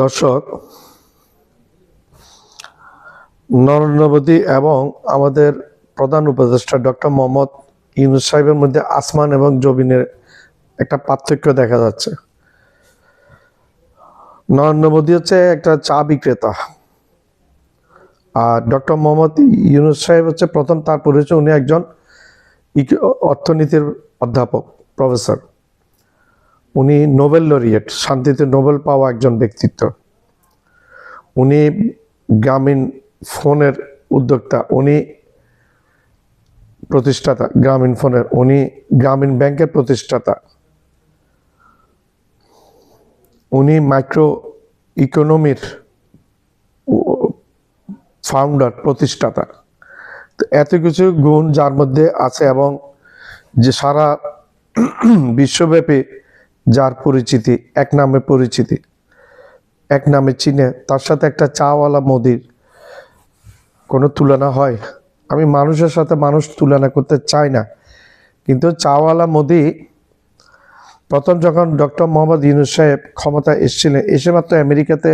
দর্শক, নরেন্দ্র মোদী এবং আমাদের প্রধান উপদেষ্টা ডক্টর মোহাম্মদ ইউনূস সাহেবের মধ্যে আসমান এবং জমিনের একটা পার্থক্য দেখা যাচ্ছে। নরেন্দ্র মোদী হচ্ছে একটা চা বিক্রেতা, আর ডক্টর মোহাম্মদ ইউনূস সাহেব হচ্ছে প্রথম তার পরিচয়, উনি একজন অর্থনীতির অধ্যাপক, প্রফেসর। উনি নোবেল লরিয়েট, শান্তিতে নোবেল পাওয়া একজন ব্যক্তিত্ব। উনি গ্রামীণ ফোনের উদ্যোক্তা, উনি প্রতিষ্ঠাতা গ্রামীণ ফোনের, উনি গ্রামীণ ব্যাংকের প্রতিষ্ঠাতা, উনি মাইক্রো ইকোনমির ফাউন্ডার, প্রতিষ্ঠাতা। তো এত কিছু গুণ যার মধ্যে আছে, এবং যে সারা বিশ্বব্যাপী যার পরিচিতি, এক নামে পরিচিতি, এক নামে চিনে, তার সাথে একটা চাওয়ালা মোদির কোনো তুলনা হয়? আমি মানুষের সাথে মানুষ তুলনা করতে চাই না, কিন্তু চাওয়ালা মোদি প্রথম যখন ডক্টর মোহাম্মদ ইউনূস সাহেব ক্ষমতা এসেছিলেন, এসে মাত্র আমেরিকাতে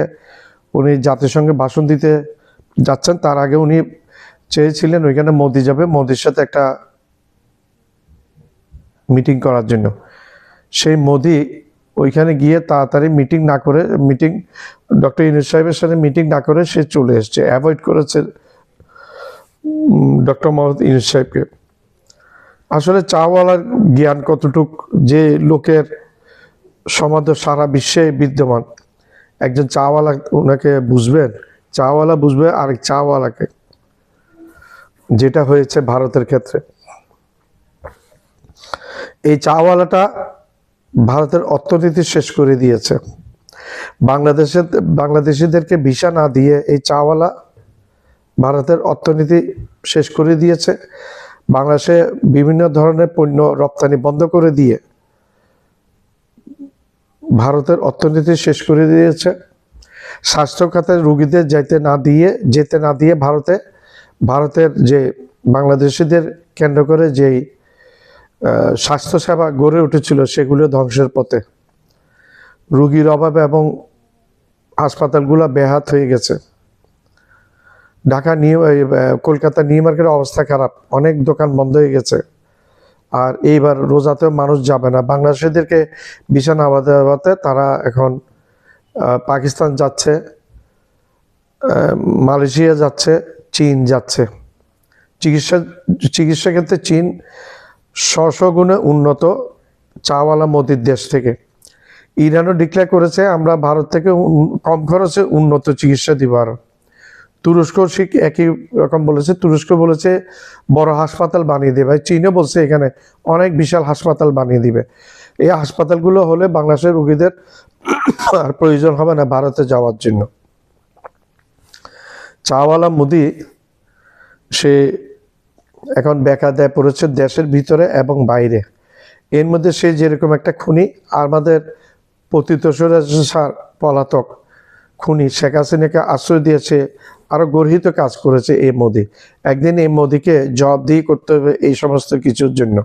উনি জাতিসংঘে ভাষণ দিতে যাচ্ছেন, তার আগে উনি চেয়েছিলেন ওইখানে মোদি যাবে, মোদির সাথে একটা মিটিং করার জন্য। সেই মোদি ওইখানে গিয়ে তাড়াতাড়ি ডক্টর ইউনূস সাহেবের সাথে মিটিং না করে সে চলে এসছে, অ্যাভয়েড করেছে ডক্টর মোহাম্মদ ইউনূস সাহেবকে। আসলে চাওয়ালার জ্ঞান কতটুক, যে লোকের সমাদর সারা বিশ্বে বিদ্যমান, একজন চাওয়ালা ওনাকে বুঝবেন, চাওয়ালা বুঝবে আরেক চাওয়ালাকে, যেটা হয়েছে ভারতের ক্ষেত্রে। এই চাওয়ালাটা ভারতের অর্থনীতি শেষ করে দিয়েছে। বাংলাদেশিদেরকে ভিসা না দিয়ে এই চাওয়ালা ভারতের অর্থনীতি শেষ করে দিয়েছে। বাংলাদেশে বিভিন্ন ধরনের পণ্য রপ্তানি বন্ধ করে দিয়ে ভারতের অর্থনীতি শেষ করে দিয়েছে। স্বাস্থ্য খাতে রোগীদের যেতে না দিয়ে ভারতের যে বাংলাদেশিদের কেন্দ্র করে যেই স্বাস্থ্যসেবা গড়ে উঠেছিল, সেগুলো ধ্বংসের পথে। রোগীর অভাবে এবং হাসপাতালগুলো বেহাত হয়ে গেছে। কলকাতা নিউ মার্কেটের অবস্থা খারাপ, অনেক দোকান বন্ধ হয়ে গেছে। আর এইবার রোজাতেও মানুষ যাবে না। বাংলাদেশিদেরকে ভিসা না দেওয়াতে তারা এখন পাকিস্তান যাচ্ছে, মালয়েশিয়া যাচ্ছে, চীন যাচ্ছে। চিকিৎসা ক্ষেত্রে চীন গুণে উন্নত চাওয়ালা মোদির দেশ থেকে। ইরানও ডিক্লেয়ার করেছে আমরা ভারত থেকে কম খরচে উন্নত চিকিৎসা দিব। আরো তুরস্ক একই রকম বলেছে। তুরস্ক বলেছে বড় হাসপাতাল বানিয়ে দেবে। চীনও বলছে এখানে অনেক বিশাল হাসপাতাল বানিয়ে দিবে। এই হাসপাতালগুলো হলে বাংলাদেশের রোগীদের আর প্রয়োজন হবে না ভারতে যাওয়ার জন্য। চাওয়ালা মোদি সে এখন বেকায়দায় পড়েছে দেশের ভিতরে এবং বাইরে। এর মধ্যে সে যেরকম একটা খুনি, আমাদের পতিত পলাতক খুনি শেখ হাসিনাকে আশ্রয় দিয়েছে, আরো গর্হিত কাজ করেছে এই মোদি। একদিন এই মোদিকে জবাবদিহি করতে হবে এই সমস্ত কিছুর জন্য।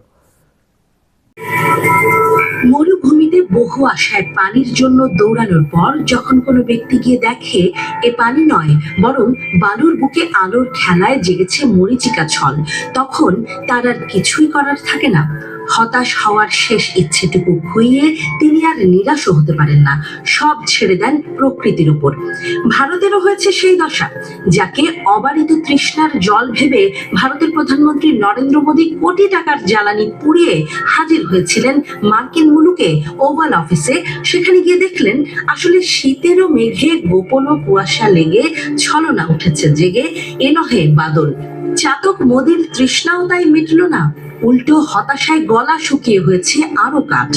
মরুভূমিতে বহু আশায় পানির জন্য দৌড়ানোর পর যখন কোনো ব্যক্তি গিয়ে দেখে এ পানি নয়, বরং বালুর বুকে আলোর খেলায় জেগেছে মরীচিকা ছল, তখন তার আর কিছুই করার থাকে না। হতাশ হওয়ার শেষ ইচ্ছেটুকু খুইয়ে তিনি আর নিরাশও হতে পারেন না, সব ছেড়ে দেন প্রকৃতির উপর। ভারতেরও হয়েছে সেই দশা, যাকে অবারিত তৃষ্ণার জল ভেবে ভারতের প্রধানমন্ত্রী নরেন্দ্র মোদী কোটি টাকার জ্বালানি পুড়িয়ে হাজির হয়েছিলেন মার্কিন মুলুকে ওভাল অফিসে। সেখানে গিয়ে দেখলেন আসলে শীতেরও মেঘে গোপন কুয়াশা লেগে ছলনা উঠেছে জেগে, এ নহে বাদল। চাতক মোদির তৃষ্ণাও তাই মিটল না, উল্টো হতাশায় গলা শুকিয়ে হয়েছে আরো কাঠ।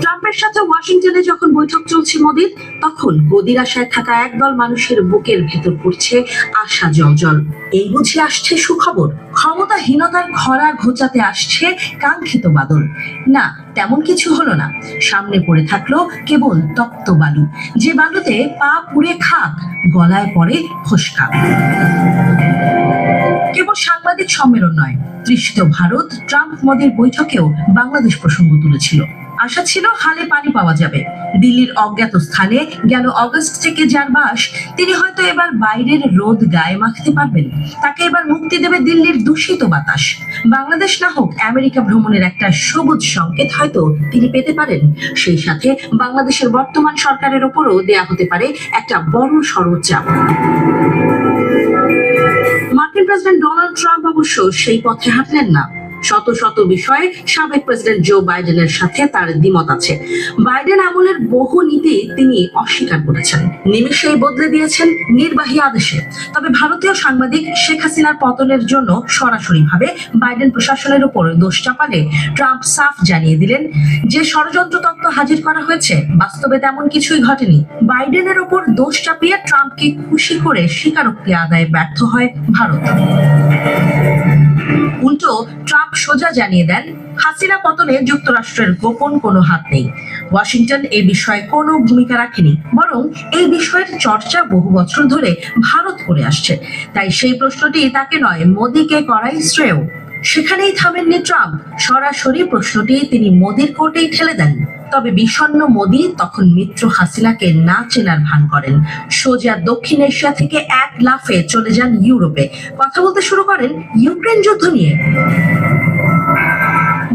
ট্রাম্পের সাথে ওয়াশিংটনে যখন বৈঠক চলছে মোদির, তখন গদির আশায় থাকা একদল মানুষের বুকের ভেতর পড়ছে আশা জল। এই বুঝে আসছে সুখবর, ক্ষমতাহীনতার খরা ঘোচাতে আসছে কাঙ্ক্ষিত বাদল। না, তেমন কিছু হলো না। সামনে পড়ে থাকলো কেবল তপ্ত বালু, যে বালুতে পা পুড়ে খাক, গলায় পড়ে ফোসকা। কেবল সাংবাদিক সম্মেলন নয়, তৃষিত ভারত ট্রাম্প মোদির বৈঠকেও বাংলাদেশ প্রসঙ্গ তুলেছিল। আশা ছিল হালে পানি পাওয়া যাবে। দিল্লির অজ্ঞাত স্থানে গেল অগস্ট থেকে যার বাস, তিনি হয়তো এবার বাইরের রোদ গায়ে মাখতে পারবেন। তাকে এবার মুক্তি দেবে দিল্লির দূষিত বাতাস। বাংলাদেশ না হোক, আমেরিকা ভ্রমণের একটা সবুজ সংকেত হয়তো তিনি পেতে পারেন। সেই সাথে বাংলাদেশের বর্তমান সরকারের ওপরও দেয়া হতে পারে একটা বড় সড় চাপ। মার্কিন প্রেসিডেন্ট ডোনাল্ড ট্রাম্প অবশ্য সেই পথে হাঁটলেন না। শত শত বিষয়ে সাবেক প্রেসিডেন্ট জো বাইডেনের সাথে তার দ্বিমত আছে। বাইডেন আমলের বহু নীতি তিনি অস্বীকার করেছেন, নিমেষেই বদলে দিয়েছেন নির্বাহী আদেশে। তবে ভারতীয় সাংবাদিক শেখ হাসিনার পতনের জন্য সরাসরিভাবে বাইডেন প্রশাসনের উপর দোষ চাপালে ট্রাম্প সাফ জানিয়ে দিলেন যে ষড়যন্ত্র তত্ত্ব হাজির করা হয়েছে, বাস্তবে তেমন কিছুই ঘটেনি। বাইডেনের উপর দোষ চাপিয়ে ট্রাম্পকে খুশি করে স্বীকারোক্তি আদায়ে ব্যর্থ হয় ভারত। উল্টো ট্রাম্প সোজা জানিয়ে দেন, হাসিনা পতনে যুক্তরাষ্ট্রের গোপন কোনো হাত নেই। ওয়াশিংটন এই বিষয়ে কোনো ভূমিকা রাখেনি, বরং এই বিষয়ের চর্চা বহু বছর ধরে ভারত করে আসছে। তাই সেই প্রশ্নটি তাকে নয়, মোদীকে করাই শ্রেয়। সেখানেই থামেননি ট্রাম্প, সরাসরি প্রশ্নটি তিনি মোদীর কোর্টেই ঠেলে দেন। তবে বিষণ্ণ মোদী তখন মিত্র হাসিনাকে না চেনার ভান করেন। সোজা দক্ষিণ এশিয়া থেকে এক লাফে চলে যান ইউরোপে, কথা বলতে শুরু করেন ইউক্রেন যুদ্ধ নিয়ে।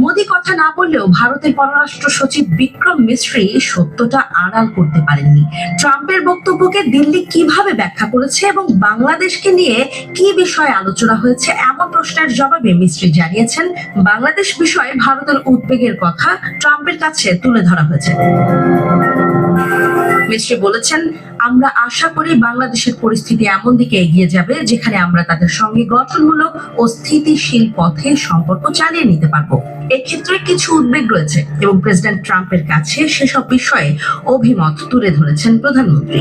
মোদী কথা না বললেও ভারতের পররাষ্ট্র সচিব বিক্রম মিশ্রি সত্যটা আড়াল করতে পারেননি। ট্রাম্পের বক্তব্যকে দিল্লি কিভাবে ব্যাখ্যা করেছে এবং বাংলাদেশকে নিয়ে কি বিষয়ে আলোচনা হয়েছে, এমন প্রশ্নের জবাবে মিশ্রি জানিয়েছেন, বাংলাদেশ বিষয়ে ভারতের উদ্বেগের কথা ট্রাম্পের কাছে তুলে ধরা হয়েছে। মিশ্রি বলেছেন, আমরা আশা করি বাংলাদেশের পরিস্থিতি এমন দিকে এগিয়ে যাবে যেখানে আমরা তাদের সঙ্গে গঠনমূলক ও স্থিতিশীল পথে সম্পর্ক চালিয়ে নিতে পারবো। এক্ষেত্রে কিছু উদ্বেগ রয়েছে এবং প্রেসিডেন্ট ট্রাম্পের কাছে সেসব বিষয়ে অভিমত তুলে ধরেছেন প্রধানমন্ত্রী।